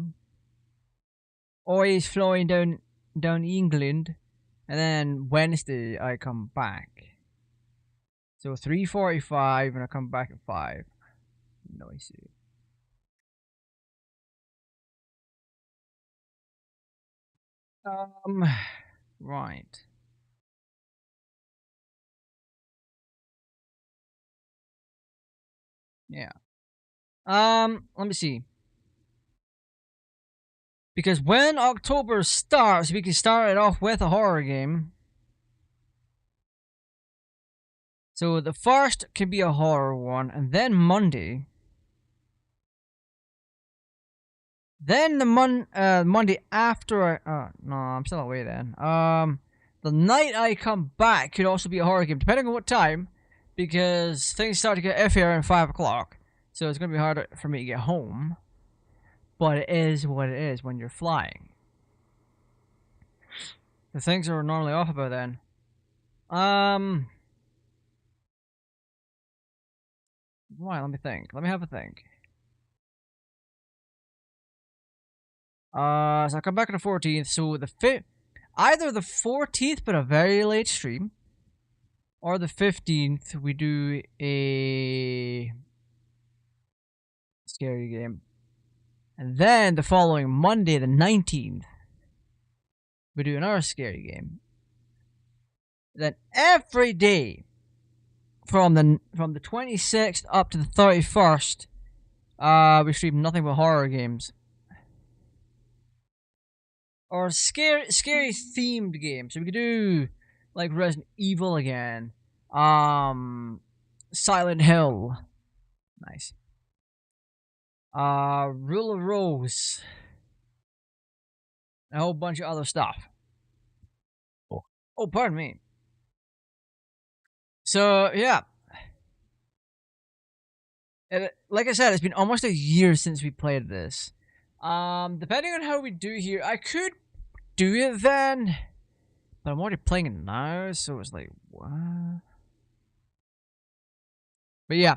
Always flying down England, and then Wednesday I come back. So 3:45, and I come back at 5. Noisy. Right. Yeah. Let me see. Because when October starts, we can start it off with a horror game. So the first can be a horror one, and then Monday. Then the Monday after no, I'm still away then. The night I come back could also be a horror game, depending on what time, because things start to get iffy around 5 o'clock. So it's gonna be harder for me to get home. But it is what it is when you're flying. The things are normally off about then. Right, let me think. Let me have a think. So I come back on the 14th, so either the 14th, but a very late stream, or the 15th, we do a scary game. And then the following Monday, the 19th, we do another scary game. Then every day from the 26th up to the 31st, we stream nothing but horror games. Or scary themed games. So we could do like Resident Evil again. Silent Hill. Nice. Rule of Rose. A whole bunch of other stuff. Oh, pardon me. So, yeah. Like I said, it's been almost a year since we played this. Depending on how we do here, I could do it then. But I'm already playing it now, so it's like, what? But yeah.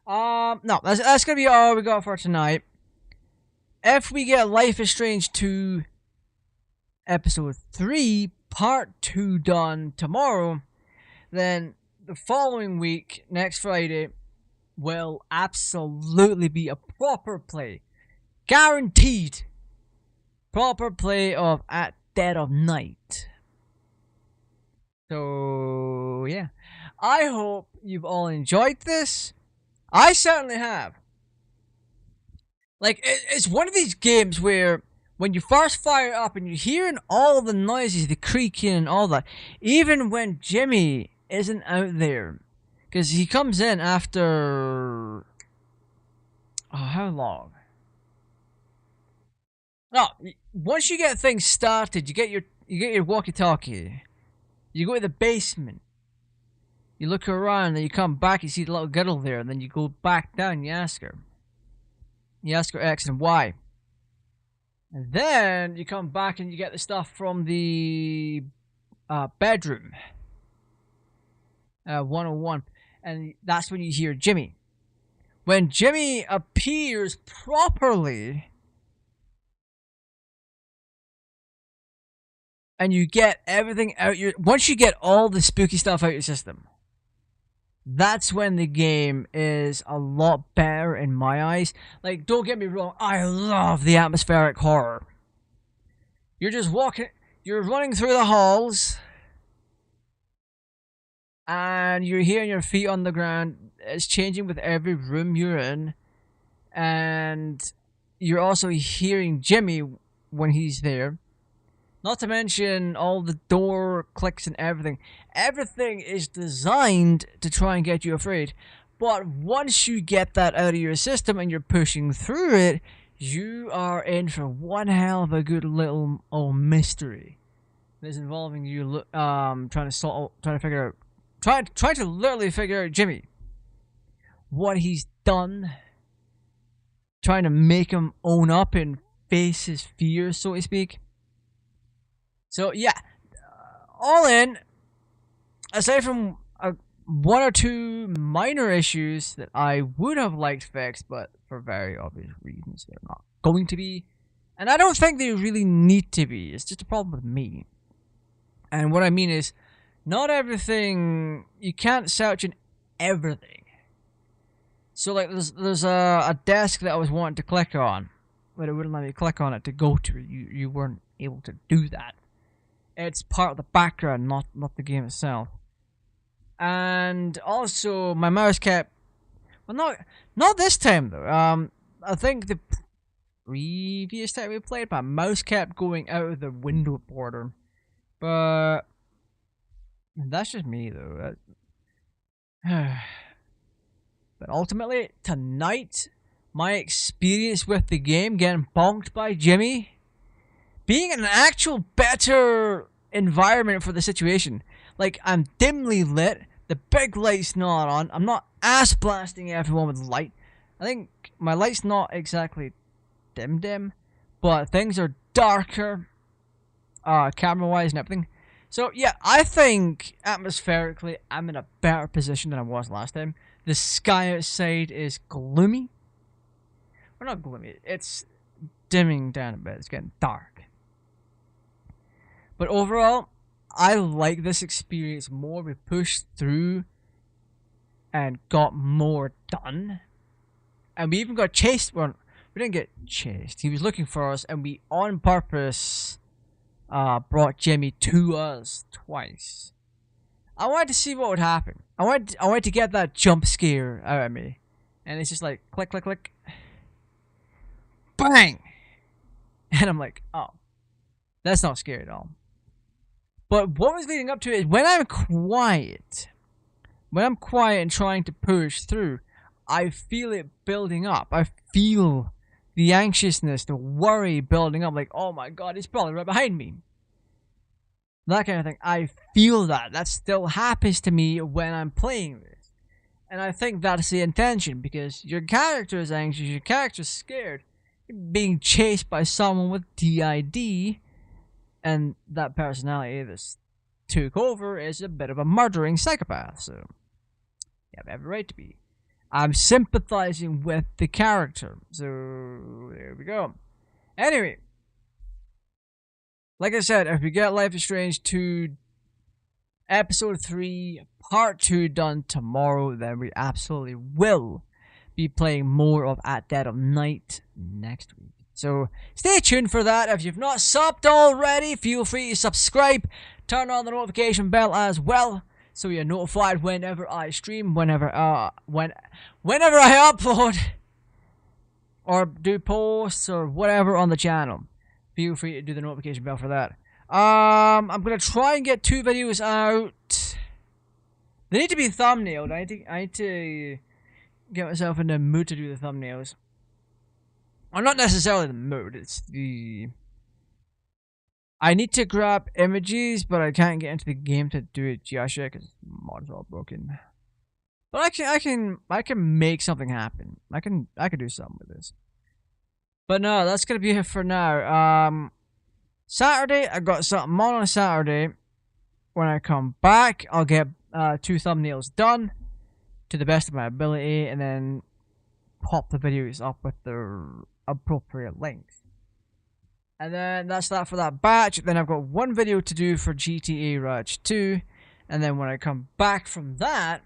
No, that's gonna be all we got for tonight. If we get Life is Strange 2 Episode 3 Part 2 done tomorrow, then the following week, next Friday, will absolutely be a proper play. Guaranteed. Proper play of At Dead of Night. So, yeah. I hope you've all enjoyed this. I certainly have. Like, it's one of these games where when you first fire it up and you're hearing all the noises, the creaking and all that, even when Jimmy isn't out there, because he comes in after... Oh, how long? No, once you get things started, you get your walkie-talkie. You go to the basement. You look around, and you come back, you see the little girl there, and then you go back down, you ask her. You ask her X and Y. And then you come back and you get the stuff from the bedroom. 101. And that's when you hear Jimmy. When Jimmy appears properly, and you get everything out once you get all the spooky stuff out your system, that's when the game is a lot better in my eyes. Like, don't get me wrong, I love the atmospheric horror. You're just you're running through the halls, and you're hearing your feet on the ground. It's changing with every room you're in, and you're also hearing Jimmy when he's there. Not to mention all the door clicks and everything. Everything is designed to try and get you afraid. But once you get that out of your system and you're pushing through it, you are in for one hell of a good little old mystery. That's involving you trying to literally figure out Jimmy, what he's done, trying to make him own up and face his fears, so to speak. So yeah, all in, aside from one or two minor issues that I would have liked fixed, but for very obvious reasons they're not going to be, and I don't think they really need to be. It's just a problem with me. And what I mean is, not everything, you can't search in everything. So like there's a desk that I was wanting to click on, but it wouldn't let me click on it to go to it. You weren't able to do that. It's part of the background, not the game itself. And also my mouse kept, well, not this time though. I think the previous time we played, my mouse kept going out of the window border. But that's just me though. But ultimately, tonight, my experience with the game, getting bonked by Jimmy, being in an actual better environment for the situation. Like, I'm dimly lit, the big light's not on, I'm not ass blasting everyone with light. I think my light's not exactly dim, but things are darker, camera-wise and everything. So yeah, I think atmospherically I'm in a better position than I was last time. The sky outside is gloomy. Well, not gloomy, it's dimming down a bit, it's getting dark. But overall, I like this experience more. We pushed through and got more done. And we even got chased. Well, we didn't get chased. He was looking for us, and we on purpose brought Jimmy to us twice. I wanted to see what would happen. I wanted to get that jump scare out of me. And it's just like, click, click, click. Bang! And I'm like, oh. That's not scary at all. But what was leading up to it is when I'm quiet and trying to push through, I feel it building up. I feel the anxiousness, the worry building up. Like, oh my god, he's probably right behind me. That kind of thing. I feel that. That still happens to me when I'm playing this. And I think that's the intention, because your character is anxious, your character is scared. Being chased by someone with DID, and that personality that's took over is a bit of a murdering psychopath, so you have every right to be. I'm sympathizing with the character, so there we go. Anyway, like I said, if we get Life is Strange 2 Episode 3 Part 2 done tomorrow, then we absolutely will be playing more of At Dead of Night next week. So stay tuned for that. If you've not subbed already, feel free to subscribe. Turn on the notification bell as well, so you're notified whenever I stream, whenever I upload or do posts or whatever on the channel. Feel free to do the notification bell for that. I'm gonna try and get 2 videos out. They need to be thumbnailed. I need to get myself in the mood to do the thumbnails. Or not necessarily the mood, it's the... I need to grab images, but I can't get into the game to do it just yet because mods are all broken. But I can make something happen. I can do something with this. But no, that's gonna be it for now. Saturday, I got something on Saturday. When I come back, I'll get 2 thumbnails done to the best of my ability, and then pop the videos up with their appropriate length. And then that's that for that batch. Then I've got 1 video to do for GTA Raj 2, and then when I come back from that,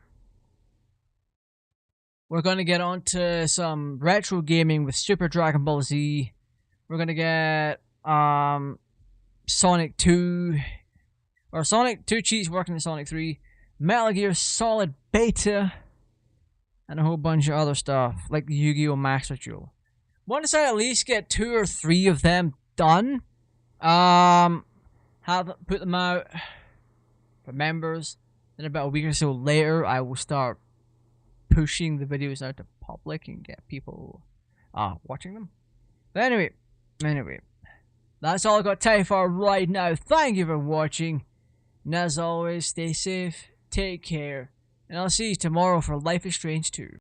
we're going to get on to some retro gaming with Super Dragon Ball Z. We're going to get Sonic 2, or Sonic 2 cheats working in Sonic 3, Metal Gear Solid Beta, and a whole bunch of other stuff, like the Yu-Gi-Oh! Master Duel. Want to at least get 2 or 3 of them done. Put them out for members. Then about a week or so later, I will start pushing the videos out to public and get people watching them. But anyway, that's all I got time for right now. Thank you for watching, and as always, stay safe, take care, and I'll see you tomorrow for Life is Strange 2.